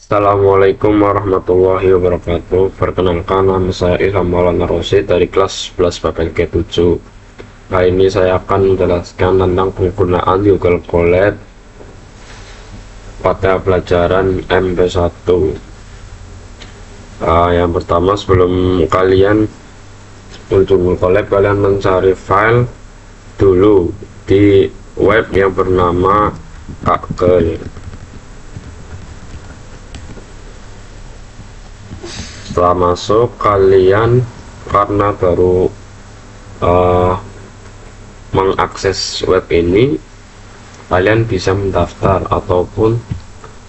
Assalamualaikum warahmatullahi wabarakatuh. Perkenalkan, nama saya Ilham Maulana Rosid dari kelas 11 PPLK 7. Kali ini saya akan menjelaskan tentang penggunaan Google Colab pada pelajaran MP1. Yang pertama, sebelum kalian untuk Google Colab, kalian mencari file dulu di web yang bernama Kaggle. Setelah masuk, kalian karena baru mengakses web ini, kalian bisa mendaftar, ataupun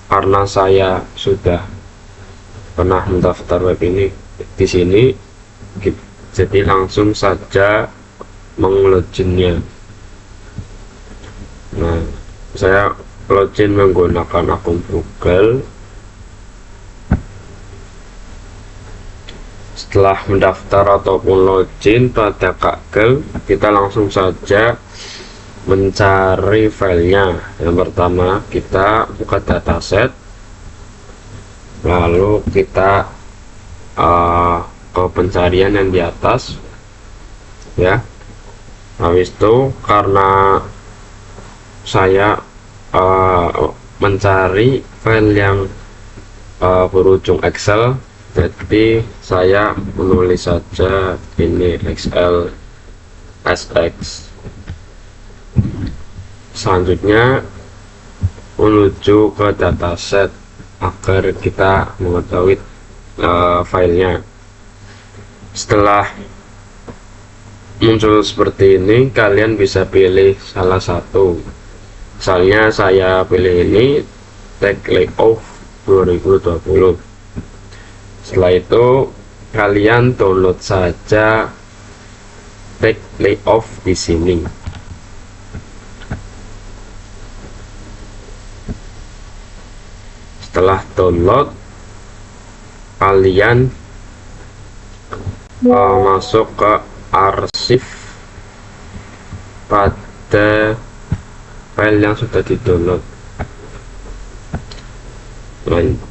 karena saya sudah pernah mendaftar web ini di sini, jadi langsung saja mengoginnya. Nah, saya login menggunakan akun Google. Setelah mendaftar ataupun login pada Kaggle, kita langsung saja mencari filenya. Yang pertama, kita buka dataset, lalu kita ke pencarian yang di atas, ya. Habis itu, karena saya mencari file yang berujung Excel, jadi saya menulis saja ini XLSX. Selanjutnya menuju ke dataset agar kita mengetahui filenya. Setelah muncul seperti ini, kalian bisa pilih salah satu. Misalnya saya pilih ini, tag layoff 2020. Setelah itu kalian download saja tag layoff di sini. Setelah download, kalian masuk ke arsip pada file yang sudah di-download.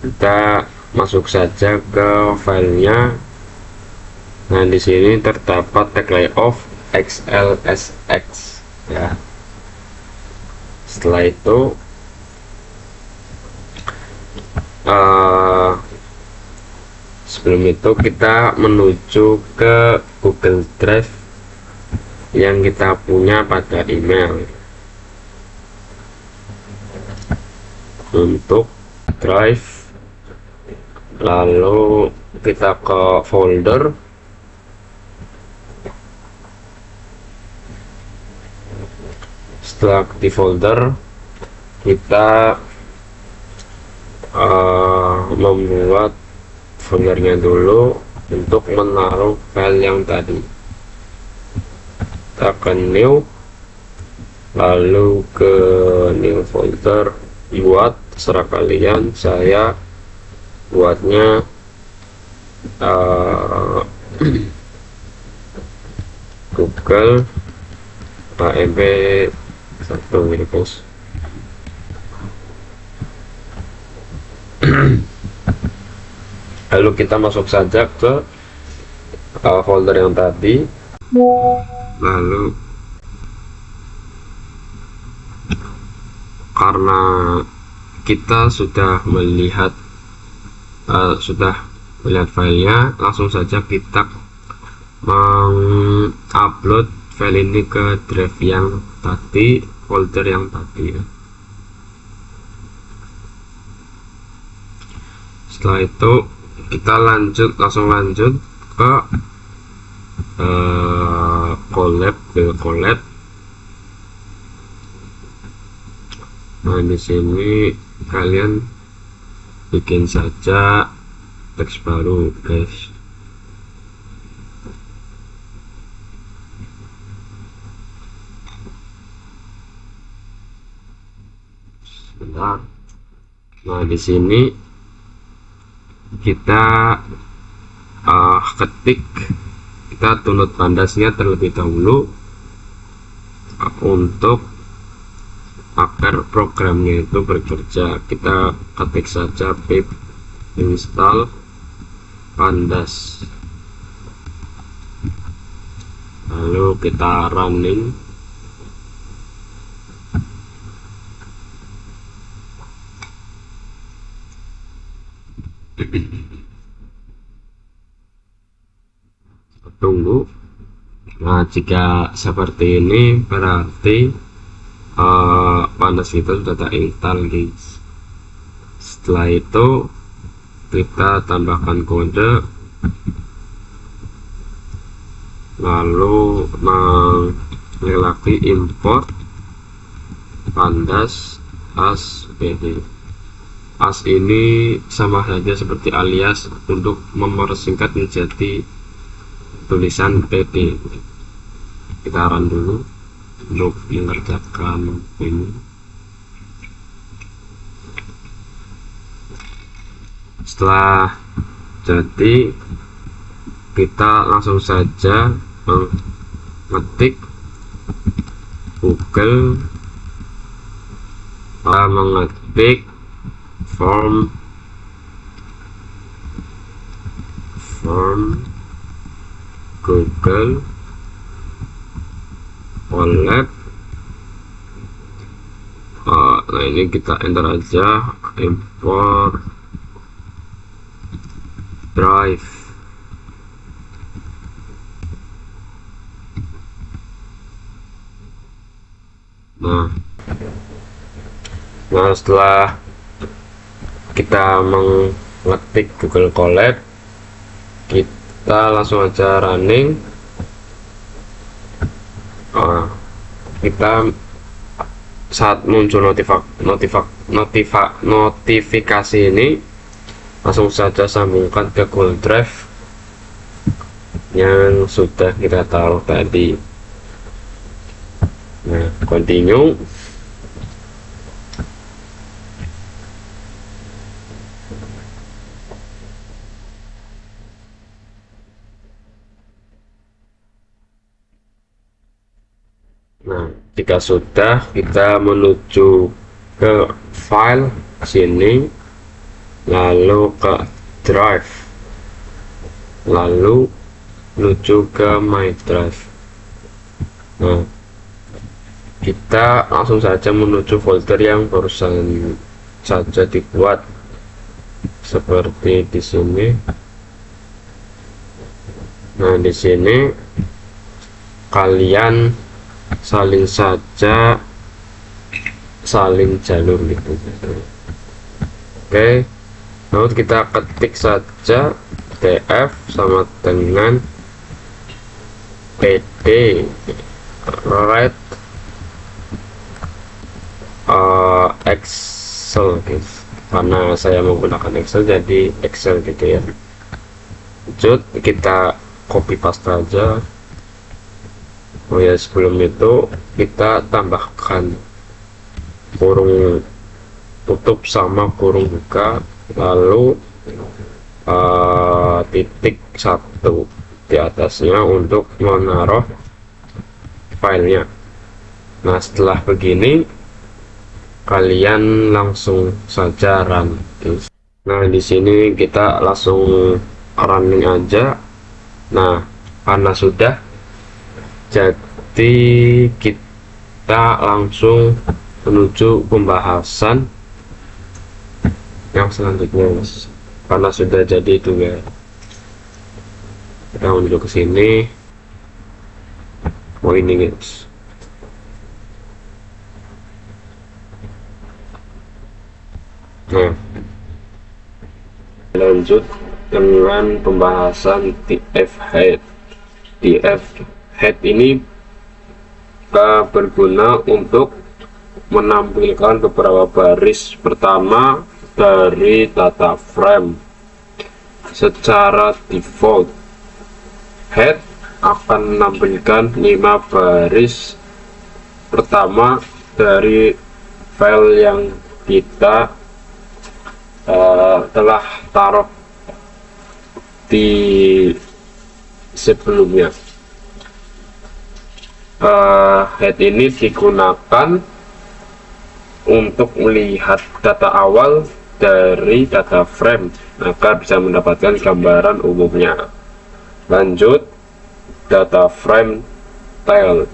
Kita masuk saja ke filenya. Nah, di sini terdapat tag layoff XLSX, ya. Setelah itu sebelum itu kita menuju ke Google Drive yang kita punya pada email. Untuk drive, lalu kita ke folder, setelah di folder kita membuat foldernya dulu untuk menaruh file yang tadi. Kita ke new, lalu ke new folder, buat terserah kalian. Saya buatnya Google MP1 ini, bos. Lalu kita masuk saja ke folder yang tadi, lalu karena kita sudah melihat filenya, langsung saja kita mengupload file ini ke drive yang tadi, folder yang tadi, ya. Setelah itu kita langsung lanjut ke Colab. Nah, di sini kalian bikin saja teks baru, guys. Sebentar. Nah, di sini kita kita download Pandasnya terlebih dahulu untuk agar programnya itu bekerja. Kita ketik saja pip install Pandas, lalu kita running. Tunggu. Nah, jika seperti ini berarti Pandas kita sudah terinstall, guys. Setelah itu kita tambahkan kode, lalu lagi import Pandas as pd. As ini sama saja seperti alias untuk mempersingkat menjadi tulisan pd. Kita run dulu untuk mengerjakan ini. Setelah jadi, kita langsung saja mengetik Google, mengetik form Google Colab. Nah, ini kita enter aja, import drive. Nah, setelah kita mengetik Google Colab, kita langsung aja running. Kita saat muncul notifikasi ini, langsung saja sambungkan ke Google Drive yang sudah kita taruh tadi. Nah, continue. Nah, jika sudah, kita menuju ke file sini, lalu ke drive, lalu menuju ke my drive. Nah, kita langsung saja menuju folder yang barusan saja dibuat seperti di sini. Nah, di sini kalian salin jalur gitu. Oke, lalu kita ketik saja df sama dengan pd read Excel, guys. Karena saya menggunakan Excel, jadi Excel gitu ya. Lanjut, kita copy paste aja. Oh ya, sebelum itu kita tambahkan kurung tutup sama kurung buka, lalu titik 1 di atasnya untuk menaruh filenya. Nah, setelah begini kalian langsung saja run, guys. Nah, di sini kita langsung running aja. Nah, karena sudah, jadi kita langsung menuju pembahasan yang selanjutnya, guys. Karena sudah jadi itu ya, kita menuju ke sini. Oh, ini, guys. Nah, lanjut dengan pembahasan tf-head. Tf-head ini berguna untuk menampilkan beberapa baris pertama dari data frame. Secara default, head akan menampilkan 5 baris pertama dari file yang kita telah taruh di sebelumnya. Head ini digunakan untuk melihat data awal dari data frame agar bisa mendapatkan gambaran umumnya. Lanjut, data frame tail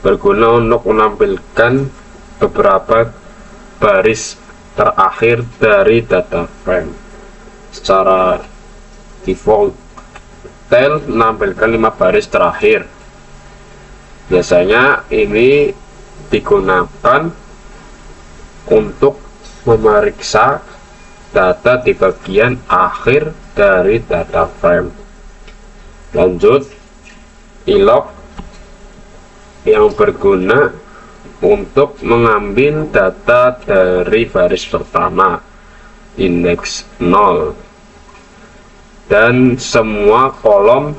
berguna untuk menampilkan beberapa baris terakhir dari data frame. Secara default, tail menampilkan 5 baris terakhir. Biasanya ini digunakan untuk memeriksa data di bagian akhir dari data frame. Lanjut, ilog yang berguna untuk mengambil data dari baris pertama, indeks 0, dan semua kolom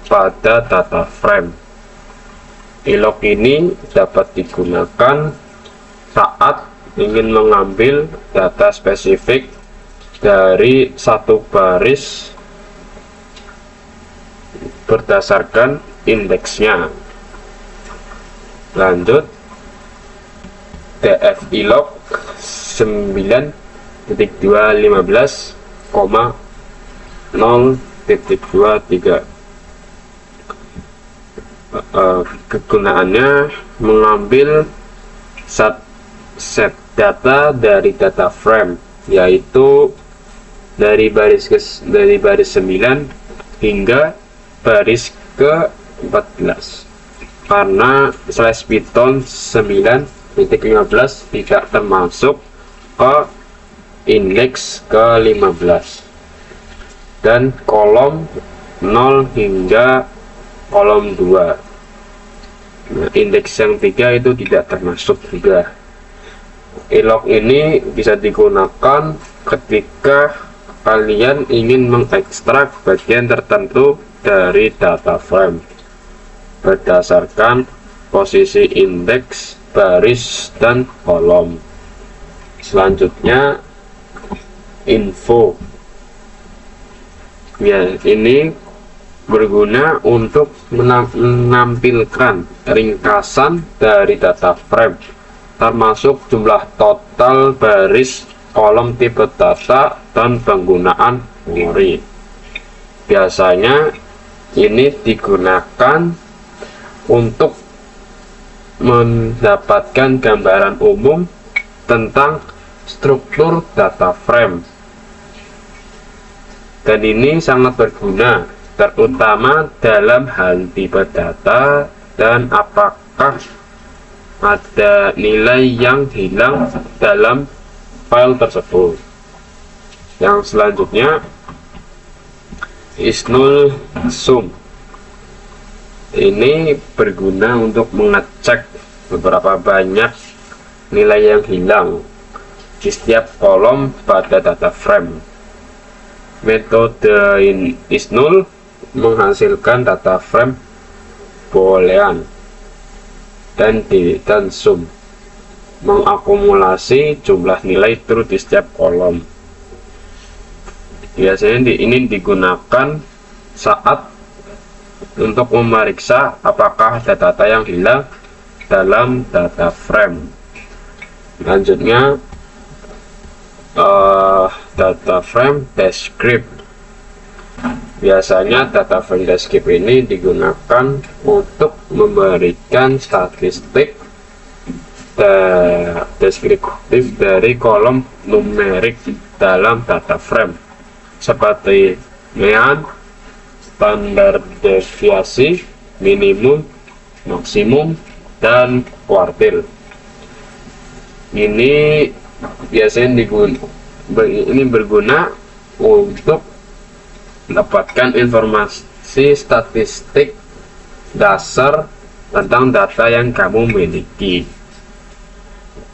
pada data frame. Ilog ini dapat digunakan saat ingin mengambil data spesifik dari satu baris berdasarkan indeksnya. Lanjut, df ilog 9.215,0.23. Kegunaannya mengambil set data dari data frame, yaitu dari baris 9 hingga baris ke-14, karena slash Python 9.15 tidak termasuk ke indeks ke-15, dan kolom 0 hingga kolom 2. Nah, indeks yang 3 itu tidak termasuk juga. Ilog ini bisa digunakan ketika kalian ingin mengekstrak bagian tertentu dari data frame berdasarkan posisi indeks, baris, dan kolom. Selanjutnya, info. Ya, ini berguna untuk menampilkan ringkasan dari data frame, termasuk jumlah total baris, kolom, tipe data, dan penggunaan memori. Biasanya ini digunakan untuk mendapatkan gambaran umum tentang struktur data frame, dan ini sangat berguna terutama dalam hal tipe data dan apakah ada nilai yang hilang dalam file tersebut. Yang selanjutnya, is-null sum. Ini berguna untuk mengecek beberapa banyak nilai yang hilang di setiap kolom pada data frame. Metode is-null menghasilkan data frame boolean dan sum, mengakumulasi jumlah nilai true di setiap kolom. Biasanya ini digunakan saat untuk memeriksa apakah ada data yang hilang dalam data frame. Lanjutnya, data frame descript. Biasanya data frame descript ini digunakan untuk memberikan statistik deskriptif dari kolom numerik dalam data frame, seperti mean, standar deviasi, minimum, maksimum, dan kuartil. Ini biasanya berguna untuk mendapatkan informasi statistik dasar tentang data yang kamu miliki.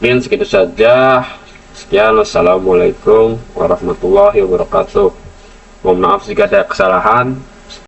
Mungkin segitu saja. Sekian, wassalamualaikum warahmatullahi wabarakatuh. Mohon maaf jika ada kesalahan.